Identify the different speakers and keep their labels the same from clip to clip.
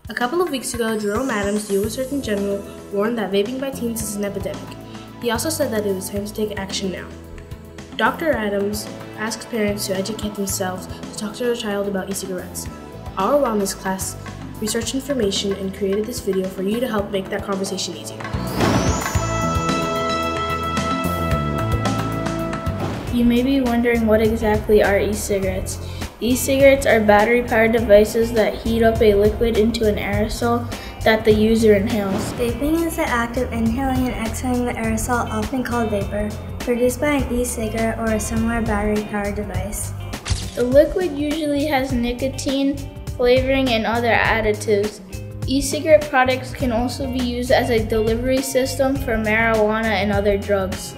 Speaker 1: A couple of weeks ago, Jerome Adams, the U.S. Surgeon General, warned that vaping by teens is an epidemic. He also said that it was time to take action now. Dr. Adams asks parents to educate themselves to talk to their child about e-cigarettes. Our wellness class researched information and created this video for you to help make that conversation easier.
Speaker 2: You may be wondering what exactly are e-cigarettes. E-cigarettes are battery-powered devices that heat up a liquid into an aerosol that the user inhales.
Speaker 3: Vaping is the act of inhaling and exhaling the aerosol, often called vapor, produced by an e-cigarette or a similar battery-powered device.
Speaker 2: The liquid usually has nicotine, flavoring, and other additives. E-cigarette products can also be used as a delivery system for marijuana and other drugs.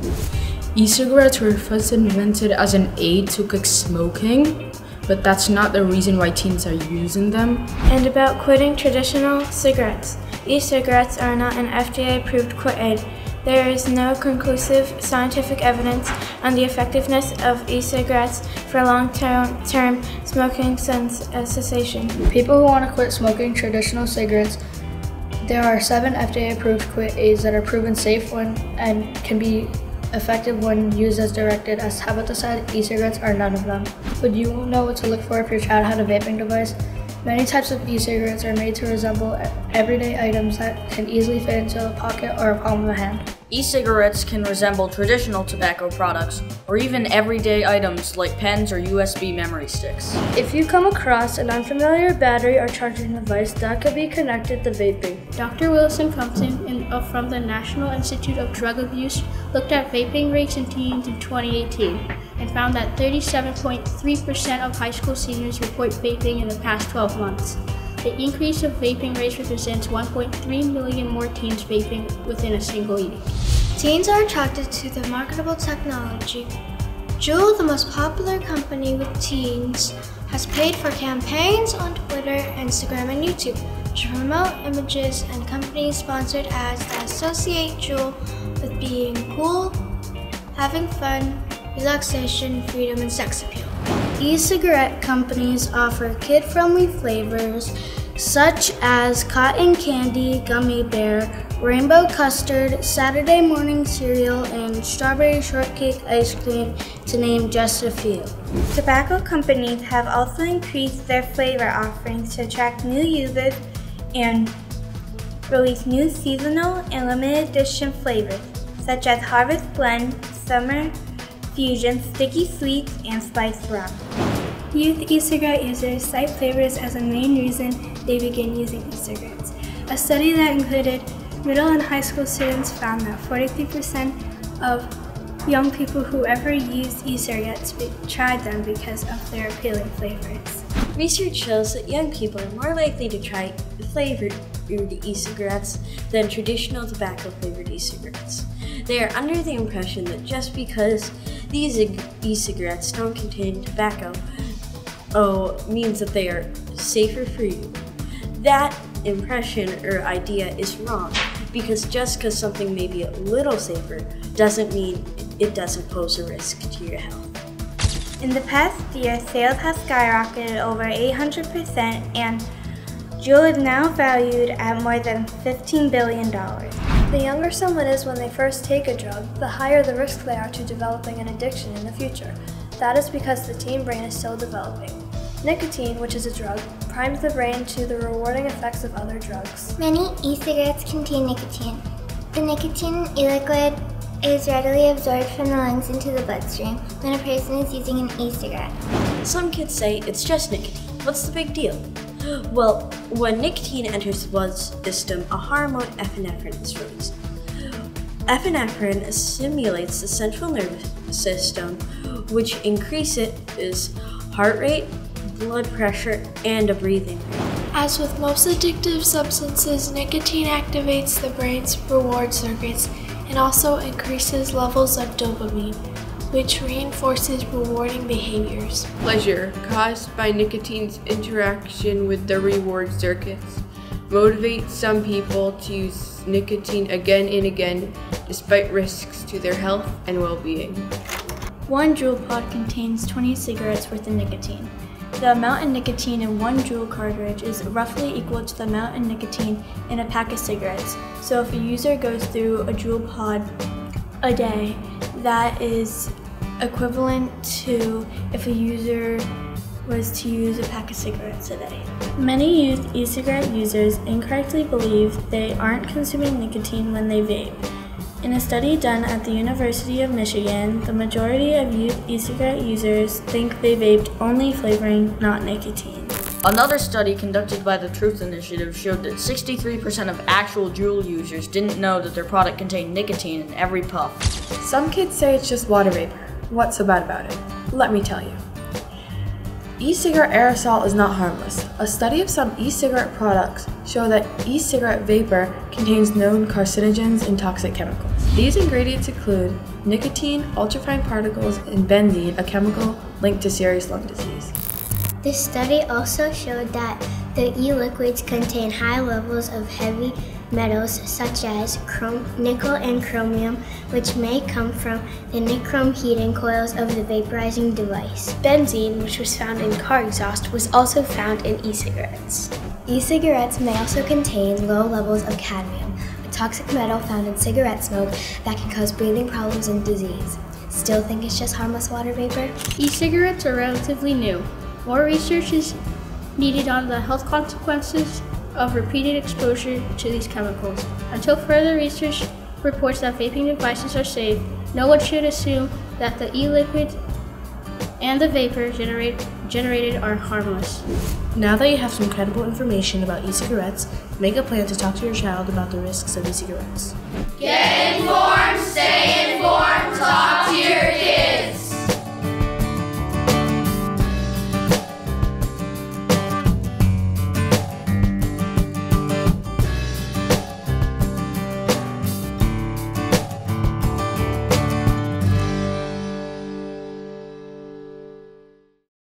Speaker 4: E-cigarettes were first invented as an aid to quit smoking, but that's not the reason why teens are using them.
Speaker 3: And about quitting traditional cigarettes. E-cigarettes are not an FDA-approved quit aid. There is no conclusive scientific evidence on the effectiveness of e-cigarettes for long-term smoking cessation.
Speaker 2: People who want to quit smoking traditional cigarettes, there are 7 FDA-approved quit aids that are proven safe and can be effective when used as directed. As habit-decided, e-cigarettes are none of them. Would you know what to look for if your child had a vaping device? Many types of e-cigarettes are made to resemble everyday items that can easily fit into a pocket or a palm of a hand.
Speaker 5: E-cigarettes can resemble traditional tobacco products, or even everyday items like pens or USB memory sticks.
Speaker 2: If you come across an unfamiliar battery or charging device that could be connected to vaping.
Speaker 1: Dr. Wilson Compton from the National Institute of Drug Abuse looked at vaping rates in teens in 2018 and found that 37.3% of high school seniors report vaping in the past 12 months. The increase of vaping rates represents 1.3 million more teens vaping within a single year.
Speaker 3: Teens are attracted to the marketable technology. Juul, the most popular company with teens, has paid for campaigns on Twitter, Instagram, and YouTube to promote images and company-sponsored ads that associate Juul with being cool, having fun, relaxation, freedom, and sex appeal.
Speaker 2: E-cigarette companies offer kid-friendly flavors such as cotton candy, gummy bear, rainbow custard, Saturday morning cereal, and strawberry shortcake ice cream, to name just a few.
Speaker 3: Tobacco companies have also increased their flavor offerings to attract new users and release new seasonal and limited edition flavors, such as Harvest Blend, Summer Fusion, Sticky Sweets, and Spiced Rum. Youth e-cigarette users cite flavors as a main reason they begin using e-cigarettes. A study that included middle and high school students found that 43% of young people who ever used e-cigarettes tried them because of their appealing flavors.
Speaker 6: Research shows that young people are more likely to try flavored e-cigarettes than traditional tobacco-flavored e-cigarettes. They are under the impression that just because these e-cigarettes don't contain tobacco means that they are safer for you. That impression or idea is wrong, because just because something may be a little safer doesn't mean it doesn't pose a risk to your health.
Speaker 3: In the past year, sales have skyrocketed over 800%, and Juul is now valued at more than $15 billion.
Speaker 7: The younger someone is when they first take a drug, the higher the risk they are to developing an addiction in the future. That is because the teen brain is still developing. Nicotine, which is a drug, primes the brain to the rewarding effects of other drugs.
Speaker 3: Many e-cigarettes contain nicotine. The nicotine e-liquid is readily absorbed from the lungs into the bloodstream when a person is using an e-cigarette.
Speaker 6: Some kids say it's just nicotine. What's the big deal? Well, when nicotine enters the blood system, a hormone epinephrine is released. Epinephrine stimulates the central nervous system, which increases heart rate, blood pressure, and breathing rate.
Speaker 7: As with most addictive substances, nicotine activates the brain's reward circuits and also increases levels of dopamine, which reinforces rewarding behaviors.
Speaker 8: Pleasure, caused by nicotine's interaction with the reward circuits, motivates some people to use nicotine again and again, despite risks to their health and well-being.
Speaker 2: One Juul pod contains 20 cigarettes worth of nicotine. The amount of nicotine in one Juul cartridge is roughly equal to the amount of nicotine in a pack of cigarettes. So if a user goes through a Juul pod a day, that is equivalent to if a user was to use a pack of cigarettes a day.
Speaker 1: Many youth e-cigarette users incorrectly believe they aren't consuming nicotine when they vape. In a study done at the University of Michigan, the majority of youth e-cigarette users think they vaped only flavoring, not nicotine.
Speaker 5: Another study conducted by the Truth Initiative showed that 63% of actual Juul users didn't know that their product contained nicotine in every puff.
Speaker 4: Some kids say it's just water vapor. What's so bad about it? Let me tell you. E-cigarette aerosol is not harmless. A study of some e-cigarette products show that e-cigarette vapor contains known carcinogens and toxic chemicals. These ingredients include nicotine, ultrafine particles, and benzene, a chemical linked to serious lung disease.
Speaker 9: This study also showed that the e-liquids contain high levels of heavy metals such as nickel and chromium, which may come from the nichrome heating coils of the vaporizing device.
Speaker 1: Benzene, which was found in car exhaust, was also found in e-cigarettes.
Speaker 10: E-cigarettes may also contain low levels of cadmium, a toxic metal found in cigarette smoke that can cause breathing problems and disease. Still think it's just harmless water vapor?
Speaker 2: E-cigarettes are relatively new. More research is needed on the health consequences of repeated exposure to these chemicals. Until further research reports that vaping devices are safe, no one should assume that the e-liquid and the vapor generated are harmless.
Speaker 1: Now that you have some credible information about e-cigarettes, make a plan to talk to your child about the risks of e-cigarettes.
Speaker 11: Get informed, stay informed, talk to your kids.